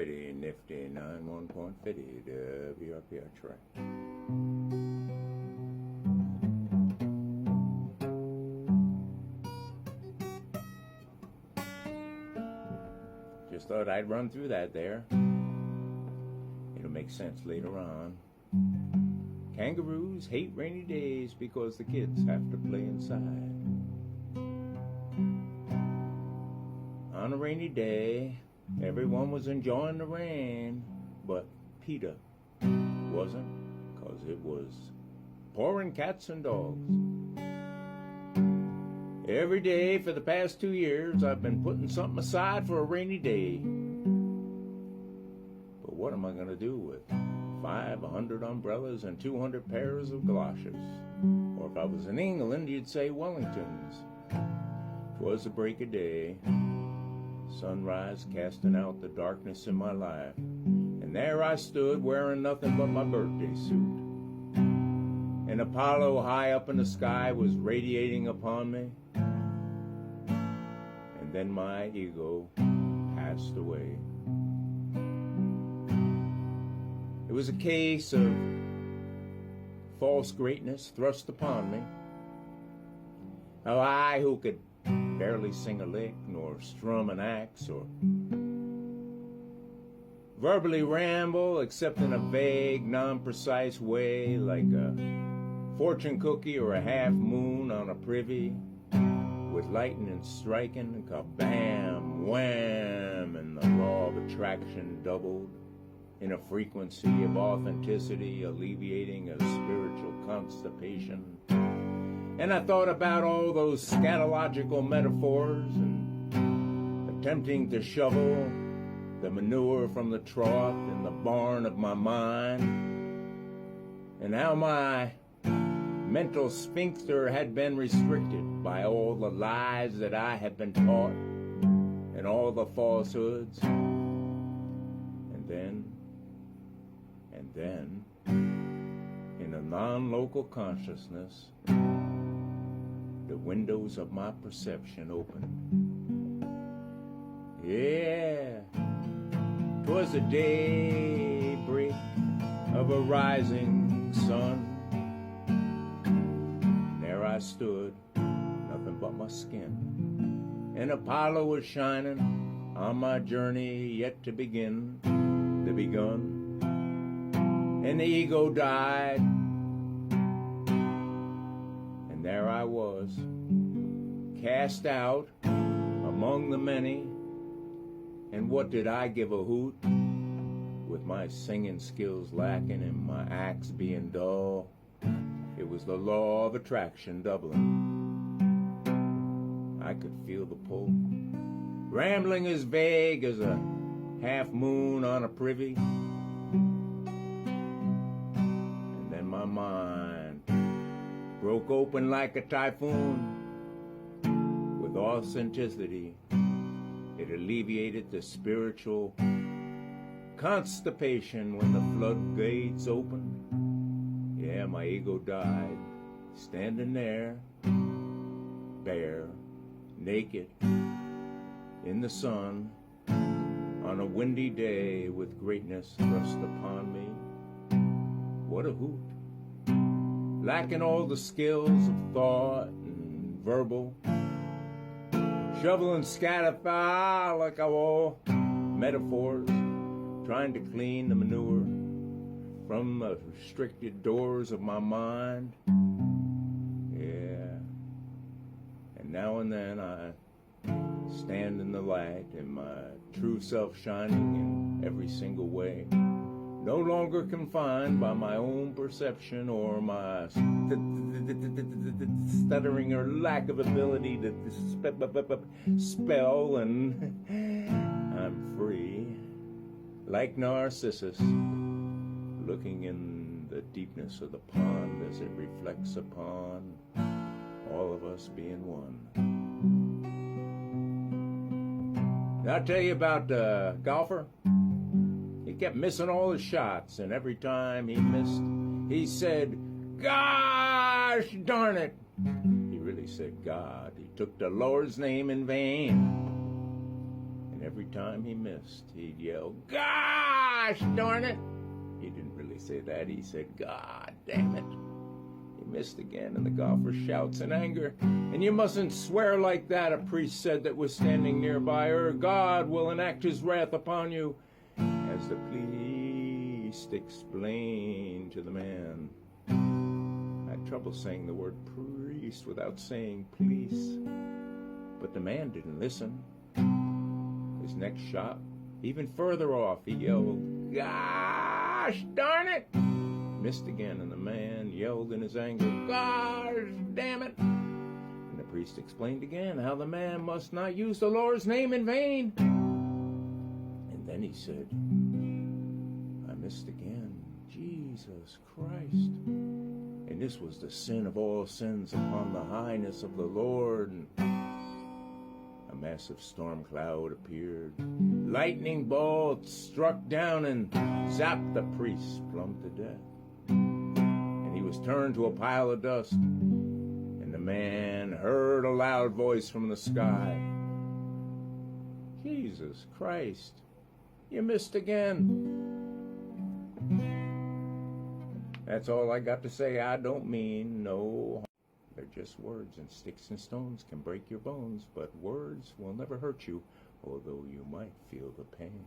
righty, nifty 91.50 WRPR track. Just thought I'd run through that there. It'll make sense later on. Kangaroos hate rainy days because the kids have to play inside. On a rainy day, everyone was enjoying the rain, but Peter wasn't, 'cause it was pouring cats and dogs. Every day for the past 2 years, I've been putting something aside for a rainy day. But what am I going to do with 500 umbrellas and 200 pairs of galoshes? Or if I was in England, you'd say Wellingtons. 'Twas the break of day, sunrise casting out the darkness in my life, and there I stood wearing nothing but my birthday suit. And Apollo high up in the sky was radiating upon me, and then my ego passed away. It was a case of false greatness thrust upon me. Now I, who could barely sing a lick, nor strum an axe, or verbally ramble except in a vague, non-precise way, like a fortune cookie or a half moon on a privy, with lightning striking, and kabam, wham, and the law of attraction doubled in a frequency of authenticity, alleviating a spiritual constipation. And I thought about all those scatological metaphors and attempting to shovel the manure from the trough in the barn of my mind, and how my mental sphincter had been restricted by all the lies that I had been taught and all the falsehoods. And then, in a non-local consciousness, the windows of my perception opened. Yeah, 'twas the daybreak of a rising sun. There I stood, nothing but my skin, and Apollo was shining on my journey yet to begin, the begun. And the ego died, and there I was, cast out among the many. And what did I give a hoot, with my singing skills lacking and my axe being dull? It was the law of attraction doubling. I could feel the pull, rambling as vague as a half moon on a privy. And then my mind broke open like a typhoon. With authenticity, it alleviated the spiritual constipation when the floodgates opened. Yeah, my ego died, standing there, bare, naked, in the sun, on a windy day with greatness thrust upon me. What a hoot! Lacking all the skills of thought and verbal, shovel and scatter like a wall, metaphors, trying to clean the manure from the restricted doors of my mind. Yeah. And now and then I stand in the light, and my true self shining in every single way, no longer confined by my own perception or my stuttering or lack of ability to spell, and I'm free, like Narcissus, looking in the deepness of the pond as it reflects upon all of us being one. I'll tell you about the golfer. He kept missing all his shots, and every time he missed, he said, "Gosh darn it!" He really said God. He took the Lord's name in vain. And And every time he missed, he'd yell, "Gosh darn it!" He didn't really say that. He said, "God damn it." He missed again, and the golfer shouts in anger, "And you mustn't swear like that," a priest said that was standing nearby, "or God will enact his wrath upon you." As the priest explained to the man, I had trouble saying the word priest without saying police. But the man didn't listen. His next shot, even further off, he yelled, "Gosh darn it!" Missed again, and the man yelled in his anger, "Gosh damn it!" And the priest explained again how the man must not use the Lord's name in vain. And then he said, "I missed again. Jesus Christ." And this was the sin of all sins upon the highness of the Lord. And a massive storm cloud appeared. Lightning bolts struck down and zapped the priest plumb to death. And he was turned to a pile of dust. And the man heard a loud voice from the sky, "Jesus Christ, you missed again." That's all I got to say. I don't mean no harm. They're just words, and sticks and stones can break your bones, but words will never hurt you, although you might feel the pain.